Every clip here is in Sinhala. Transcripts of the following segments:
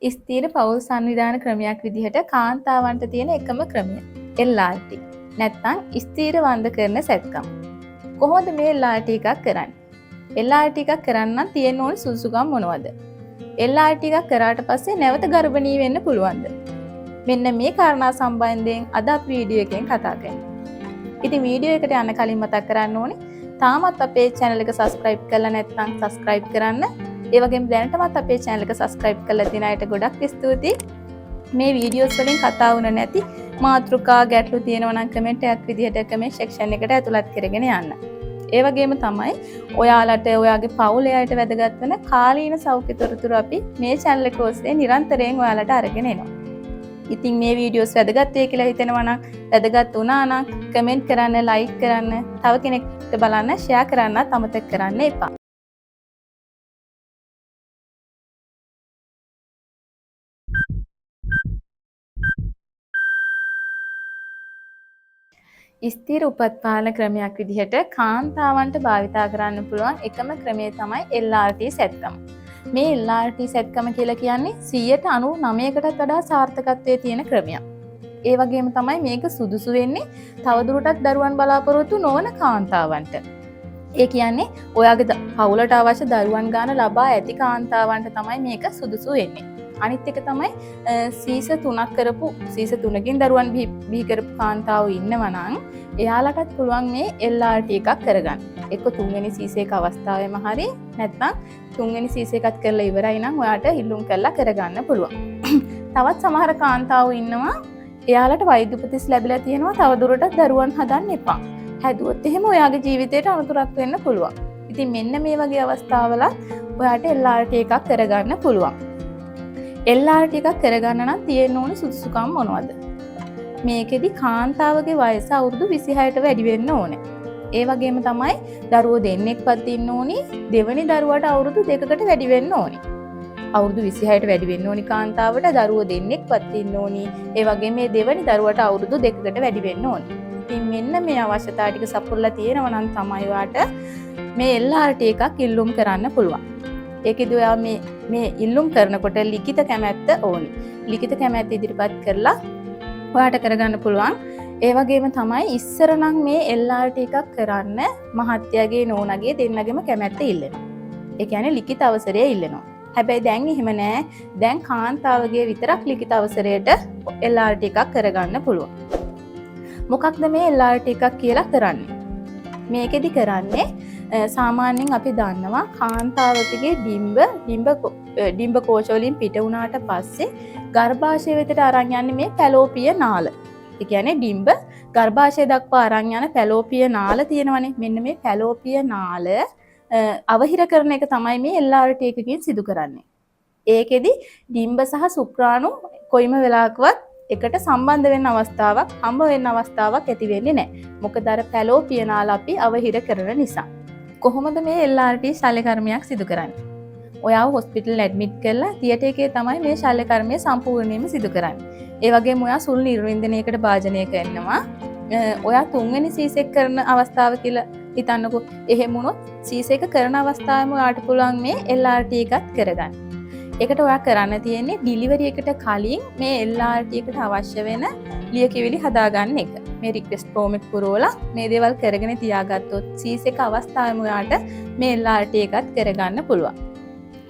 ස්ථීර පවුල් සංවිධාන ක්‍රමයක් විදිහට කාන්තාවන්ට තියෙන එකම ක්‍රමය LRT. නැත්නම් ස්ථීර වන්ද කරන සැත්කම්. කොහොමද මේ LRT එකක් කරන්නේ? LRT එකක් කරන්න තියෙන ඕන සුසුකම් මොනවද? LRT එකක් කරාට පස්සේ නැවත ගර්භණී වෙන්න පුළුවන්ද? මෙන්න මේ කාරණා සම්බන්ධයෙන් අද අපි වීඩියෝ එකෙන් කතා කරනවා. ඉතින් වීඩියෝ එකට යන්න කලින් මතක් කරන්න ඕනේ තාමත් අපේ channel එක subscribe කරලා නැත්නම් subscribe කරන්න. ඒ වගේම දැනටමත් අපේ channel එක subscribe කරලා තියෙන අයට ගොඩක් ස්තුතියි. මේ වීඩියෝස් වලින් කතා වුණ නැති මාතෘකා ගැටලු තියෙනවා නම් කමෙන්ට් එකක් විදිහට කමෙන්ට් section එකට ඇතුළත් කරගෙන යන්න. ඒ වගේම තමයි ඔයාලට ඔයාගේ පවුලේ අයට වැදගත් වෙන කාලීන සෞඛ්‍ය තොරතුරු අපි මේ channel එක ඔස්සේ නිරන්තරයෙන් ඔයාලට අරගෙන එනවා. ඉතින් මේ වීඩියෝස් වැදගත් වෙයි කියලා හිතෙනවා නම් වැදගත් වුණා නම් කමෙන්ට් කරන්න, ලයික් කරන්න, තව කෙනෙක්ට බලන්න ෂෙයා කරන්නත් අමතක කරන්න එපා. ස්ථීර උපත්පාදන ක්‍රමයක් විදිහට කාන්තාවන්ට භාවිතා කරන්න පුළුවන් එකම ක්‍රමය තමයි LRT සැත්කම. මේ LRT සැත්කම කියලා කියන්නේ 99%කටත් වඩා සාර්ථකත්වයේ තියෙන ක්‍රමයක්. ඒ වගේම තමයි මේක සුදුසු වෙන්නේ තවදුරටත් දරුවන් බලාපොරොත්තු නොවන කාන්තාවන්ට. ඒ කියන්නේ ඔයාගේ පවුලට අවශ්‍ය දරුවන් ගන්න ලබා ඇති කාන්තාවන්ට තමයි මේක සුදුසු වෙන්නේ. අනිත් එක තමයි සීස 3ක් කරපු සීස 3කින් දරුවන් බිහි කරපු කාන්තාවෝ ඉන්නවා නම් එයාලටත් පුළුවන් මේ LRT එකක් කරගන්න. එක්ක තුන්වෙනි සීසේක අවස්ථාවේම හරි නැත්නම් තුන්වෙනි සීසේකත් කරලා ඉවරයි නම් ඔයාට ඉල්ලුම් කරලා කරගන්න පුළුවන්. තවත් සමහර කාන්තාවෝ ඉන්නවා එයාලට වෛද්‍ය උපදෙස් ලැබිලා තියෙනවා තවදුරටත් දරුවන් හදන්න එපා. හැදුවොත් එහෙම ඔයාගේ ජීවිතේට අනතුරක් වෙන්න පුළුවන්. ඉතින් මෙන්න මේ වගේ අවස්ථාවල ඔයාට LRT එකක් කරගන්න පුළුවන්. LRT එකක් කරගන්න නම් තියෙන්න ඕන සුදුසුකම් මොනවද? මේකෙදි කාන්තාවගේ වයස අවුරුදු 26ට වැඩි වෙන්න ඕනේ. ඒ වගේම තමයි දරුවෝ දෙන්නෙක්වත් ඉන්න ඕනි. දෙවෙනි දරුවාට අවුරුදු 2කට වැඩි වෙන්න ඕනි. අවුරුදු 26ට වැඩි වෙන්න ඕනි කාන්තාවට දරුවෝ දෙන්නෙක්වත් ඉන්න ඕනි. ඒ වගේම මේ දෙවෙනි දරුවාට අවුරුදු 2කට වැඩි වෙන්න ඕනි. ඉතින් මෙන්න මේ අවශ්‍යතා ටික සපුරලා තියෙනවා නම් තමයි ඔයාට මේ LRT එකක් ඉල්ලුම් කරන්න පුළුවන්. ඒකෙදි ඔයා මේ ඉල්ලුම් කරනකොට ලිඛිත කැමැත්ත ඕනි. ලිඛිත කැමැත්ත ඉදිරිපත් කරලා ඔයාට කරගන්න පුළුවන්. ඒ වගේම තමයි ඉස්සර නම් මේ LRT එකක් කරන්න මහත්තයාගේ නෝනාගේ දෙන්නගෙම කැමැත්ත ඉල්ලනවා. ඒ කියන්නේ ලිඛිත අවසරය ඉල්ලනවා. හැබැයි දැන් එහෙම නෑ. දැන් කාන්තාවගේ විතරක් ලිඛිත අවසරයට LRT එකක් කරගන්න පුළුවන්. මොකක්ද මේ LRT එකක් කියලා කරන්නේ? මේකෙදි කරන්නේ සාමාන්‍යයෙන් අපි දන්නවා කාන්තාවකගේ ඩිම්බ කෝෂ වලින් පිට වුණාට පස්සේ ගර්භාෂය වෙතට අරන් යන්නේ මේ පැලෝපිය නාල. ඒ කියන්නේ ඩිම්බ ගර්භාෂය දක්වා අරන් යන පැලෝපිය නාල තියෙනවනේ. මෙන්න මේ පැලෝපිය නාල අවහිර කරන එක තමයි මේ LRT එකකින් සිදු කරන්නේ. ඒකෙදි ඩිම්බ සහ සුක්‍රාණු කොයිම වෙලාවකවත් එකට සම්බන්ධ වෙන්න අවස්ථාවක් හම්බ වෙන්න අවස්ථාවක් ඇති වෙන්නේ නැහැ. මොකද අර පැලෝපිය නාල අපි අවහිර කරන නිසා. කොහොමද මේ LRT ශල්‍ය කර්මයක් සිදු කරන්නේ? ඔයාව හොස්පිටල් ඇඩ්මිට් කරලා තියටර් එකේ තමයි මේ ශල්‍ය කර්මය සම්පූර්ණයෙන්ම සිදු කරන්නේ. ඒ වගේම ඔයා සුළු නිර්වින්දනයකට භාජනය කරනවා. ඔයා තුන්වෙනි සීසෙක් කරන අවස්ථාව කියලා හිතන්නකෝ. එහෙම වුණොත් සීසෙක කරන අවස්ථාවෙම ඔයාට පුළුවන් මේ LRT එකත් කරගන්න. ඒකට ඔයා කරන්න තියෙන්නේ ඩිලිවරි එකට කලින් මේ LRT එකට අවශ්‍ය වෙන ලියකියවිලි හදාගන්න එක. මේ රික්වෙස්ට් ෆෝම් එක පුරවලා මේ දේවල් කරගෙන තියාගත්තොත් සීසෙක අවස්ථාවෙම ඔයාට මේ LRT එකත් කරගන්න පුළුවන්.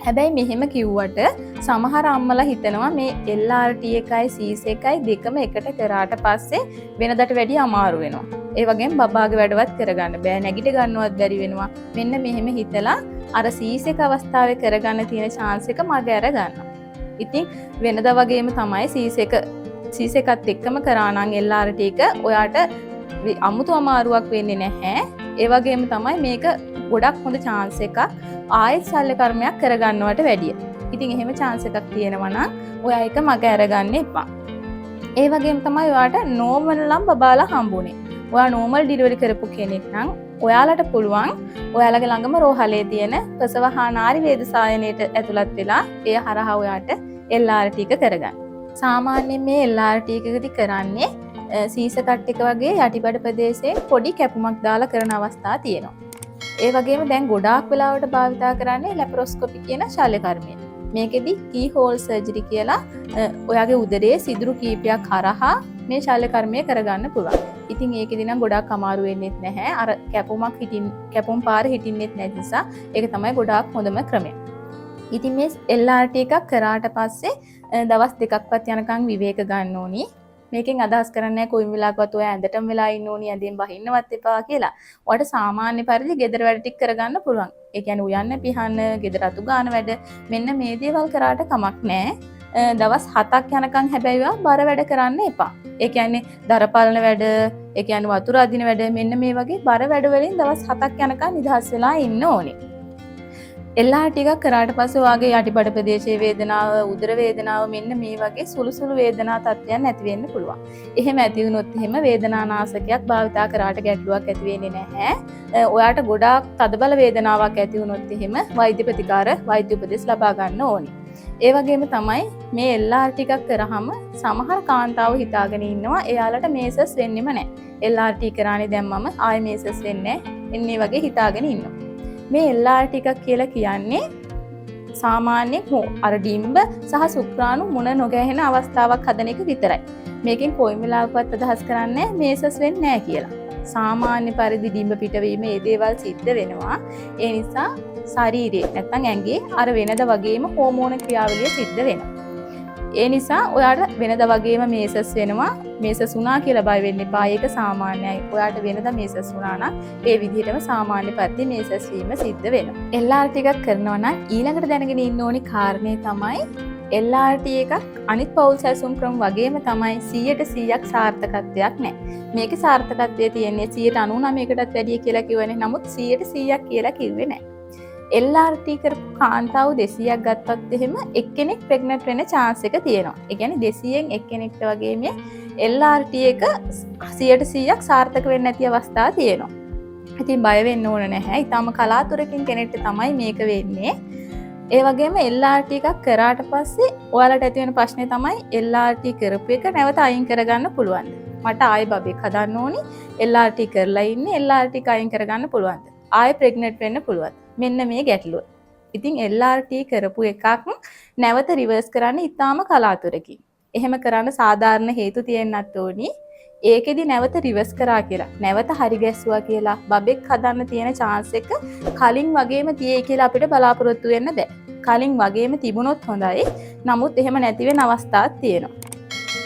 හැබැයි මෙහෙම කිව්වට සමහර අම්මලා හිතනවා මේ LRT එකයි සීස් එකයි දෙකම එකට කරාට පස්සේ වෙනදට වැඩිය අමාරු වෙනවා. ඒ වගේම බබාගේ වැඩවත් කරගන්න බෑ, නැගිට ගන්නවත් බැරි වෙනවා. මෙන්න මෙහෙම හිතලා අර සීස් එක අවස්ථාවේ කරගන්න තියෙන chance එක මග අර ගන්නවා. ඉතින් වෙනදා වගේම තමයි සීස් එකත් එක්කම කරා නම් LRT එක ඔයාට අමුතු අමාරුවක් වෙන්නේ නැහැ. ඒ වගේම තමයි මේක ගොඩක් හොඳ chance එකක් ආයෙත් ශල්‍ය කර්මයක් කරගන්නවට වැඩිය. ඉතින් එහෙම chance එකක් තියෙනවා නම් ඔයා ඒක මග අරගන්න එපා. ඒ වගේම තමයි ඔයාට normal නම් බබාලා හම්බුනේ. ඔයා normal delivery කරපු කෙනෙක් නම් ඔයාලට පුළුවන් ඔයාලගේ ළඟම රෝහලේ තියෙන ප්‍රසව හා නාරි වේද සායනයට ඇතුළත් වෙලා ඒ හරහා ඔයාට LRT එක කරගන්න. සාමාන්‍යයෙන් මේ LRT එකකදී කරන්නේ සීස කට් එක වගේ යටිබඩ ප්‍රදේශයේ පොඩි කැපුමක් දාලා කරන අවස්ථා තියෙනවා. ඒ වගේම දැන් ගොඩාක් වෙලාවට භාවිතා කරන්නේ ලැපරොස්කෝපි කියන ශල්‍ය කර්මය. මේකෙදි කී හෝල් සර්ජරි කියලා ඔයාගේ උදරයේ සිදුරු කීපයක් හරහා මේ ශල්‍ය කර්මය කරගන්න පුළුවන්. ඉතින් ඒකෙදි නම් ගොඩාක් අමාරු වෙන්නේ නැහැ. අර කැපුම් පාර හිටින්නෙත් නැති නිසා ඒක තමයි ගොඩාක් හොඳම ක්‍රමය. ඉතින් මේ LRT එකක් කරාට පස්සේ දවස් දෙකක්වත් යනකම් විවේක ගන්න ඕනි. මේකෙන් අදහස් කරන්නේ කොයි වෙලාවකවත් ඔය ඇඳටම වෙලා ඉන්න ඕනි ඇඳෙන් බහින්නවත් එපා කියලා. ඔයාලට සාමාන්‍ය පරිදි ගෙදර වැඩ ටික කරගන්න පුළුවන්. ඒ කියන්නේ උයන්න පිහන්න, ගෙදර අතු ගන්න වැඩ මෙන්න මේ දේවල් කරාට කමක් නැහැ. දවස් 7ක් යනකම් හැබැයි බර වැඩ කරන්න එපා. ඒ කියන්නේ දර පාලන වැඩ, ඒ කියන්නේ වතුර අදින වැඩ මෙන්න මේ වගේ බර වැඩ වලින් දවස් 7ක් යනකම් නිදහස් වෙලා ඉන්න ඕනේ. LRT එකක් කරාට පස්සේ ඔයාගේ යටිබඩ ප්‍රදේශයේ වේදනාව, උදර වේදනාව මෙන්න මේ වගේ සුළු වේදනා තත්ත්වයන් ඇති වෙන්න පුළුවන්. එහෙම ඇති වුණොත් එහෙම වේදනානාශකයක් භාවිතා කරාට ගැටලුවක් ඇති වෙන්නේ නැහැ. ඔයාට ගොඩාක් තදබල වේදනාවක් ඇති වුණොත් එහෙම වෛද්‍ය ප්‍රතිකාර, වෛද්‍ය උපදෙස් ලබා ගන්න ඕනේ. ඒ වගේම තමයි මේ LRT එකක් කරාම සමහර කාන්තාවෝ හිතාගෙන ඉන්නවා එයාලට මේසස් වෙන්නෙම නැහැ. LRT කරානේ දැම්මම ආයෙ මේසස් වෙන්නේ නැහැ. එන්නේ වගේ හිතාගෙන ඉන්නවා. මේ LRT එකක් කියලා කියන්නේ සාමාන්‍යයෙන් අර ඩිම්බ සහ සුක්‍රාණු මුණ නොගැහෙන අවස්ථාවක් හදන එක විතරයි. මේකෙන් කොයි වෙලාවකවත් අදහස් කරන්නේ මේසස් වෙන්නේ නැහැ කියලා. සාමාන්‍ය පරිදි ඩිම්බ පිටවීම මේ දේවල් සිද්ධ වෙනවා. ඒ නිසා ශරීරයේ නැත්නම් ඇඟේ අර වෙනද වගේම හෝමෝන ක්‍රියාවලිය සිද්ධ වෙනවා. ඒ නිසා ඔයාට වෙනද වගේම මේසස් වෙනවා. මේසස් වුණා කියලා බය වෙන්න එපා. ඒක සාමාන්‍යයි. ඔයාට වෙනද මේසස් වුණා නම් ඒ විදිහටම සාමාන්‍ය පරිදි මේසස් වීම සිද්ධ වෙනවා. LRT එකක් කරනවා නම් ඊළඟට දැනගෙන ඉන්න ඕනි කාරණේ තමයි LRT එකක් අනිත් පෞල් සැසුම් ක්‍රම වගේම තමයි 100%ක් සාර්ථකත්වයක් නැහැ. මේකේ සාර්ථකත්වය තියෙන්නේ 99%කටත් වැඩිය කියලා කියවනේ. නමුත් 100%ක් කියලා කිව්වේ නැහැ. LRT කරපු කාන්තාව 200ක් ගත්තත් එහෙම එක්කෙනෙක් ප්‍රෙග්නන්ට් වෙන්න chance එක තියෙනවා. ඒ කියන්නේ 200න් එක්කෙනෙක්ට වගේ මේ LRT එක 100%ක් සාර්ථක වෙන්නේ නැති අවස්ථා තියෙනවා. ඉතින් බය වෙන්න ඕන නැහැ. ඊටම කලාතුරකින් කෙනෙක්ට තමයි මේක වෙන්නේ. ඒ වගේම LRT එකක් කරාට පස්සේ ඔයාලට ඇති වෙන ප්‍රශ්නේ තමයි LRT කරපු එක නැවත අයින් කරගන්න පුළුවන්ද? මට ආයෙ බබෙක් හදන්න ඕනි. LRT කරලා ඉන්නේ LRT එක අයින් කරගන්න පුළුවන්ද? ආයෙ ප්‍රෙග්නන්ට් වෙන්න පුළුවන්ද? මෙන්න මේ ගැටලුව. ඉතින් LRT කරපු එකක් නැවත රිවර්ස් කරන්න ඉතාම කලාතුරකින්. එහෙම කරන්න සාධාරණ හේතු තියෙන්නත් ඕනි. ඒකෙදි නැවත රිවර්ස් කරා කියලා. නැවත හරි ගැස්සුවා කියලා බබෙක් හදන්න තියෙන chance එක කලින් වගේම තියෙයි කියලා අපිට බලාපොරොත්තු වෙන්න බෑ. කලින් වගේම තිබුණොත් හොඳයි. නමුත් එහෙම නැති වෙන අවස්ථාත් තියෙනවා.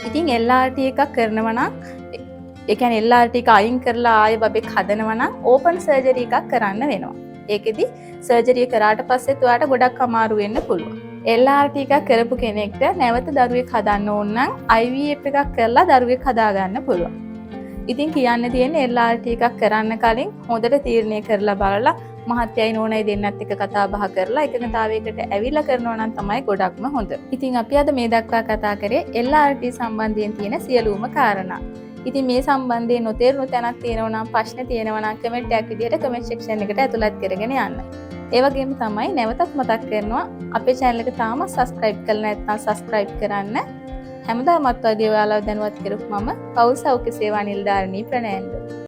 ඉතින් LRT එකක් කරනවා නම් ඒ කියන්නේ LRT එක අයින් කරලා ආයෙ බබෙක් හදනවා නම් ඕපන් සර්ජරි එකක් කරන්න වෙනවා. ඒකෙදි සර්ජරි කරාට පස්සෙත් ඔයාට ගොඩක් අමාරු වෙන්න පුළුවන්. LRT එකක් කරපු කෙනෙක්ට නැවත දරුවෙක් හදන්න ඕන නම් IVF එකක් කරලා දරුවෙක් හදාගන්න පුළුවන්. ඉතින් කියන්න තියෙන්නේ LRT එකක් කරන්න කලින් හොඳට තීරණය කරලා බලලා මහත්යයි නෝනයි දෙන්නත් එක්ක කතා බහ කරලා එකඟතාවයකට ඇවිල්ලා කරනවා නම් තමයි ගොඩක්ම හොඳ. ඉතින් අපි අද මේ දක්වා කතා කරේ LRT සම්බන්ධයෙන් තියෙන සියලුම කාරණා. ඉතින් මේ සම්බන්ධයෙන් නොතේරුණු තැනක් තියෙනවා නම් ප්‍රශ්න තියෙනවා නම් කමෙන්ට් එකක් විදියට කමෙන්ට් සෙක්ෂන් එකට ඇතුළත් කරගෙන යන්න. ඒ වගේම තමයි නැවතත් මතක් කරනවා අපේ channel එක තාම subscribe කරලා නැත්නම් subscribe කරන්න. හැමදාමත් වගේ ඔයාලව දැනුවත් කරපු මම පෞල් සෞඛ්‍ය සේවා නිලධාරිණී ප්‍රනයන්ද.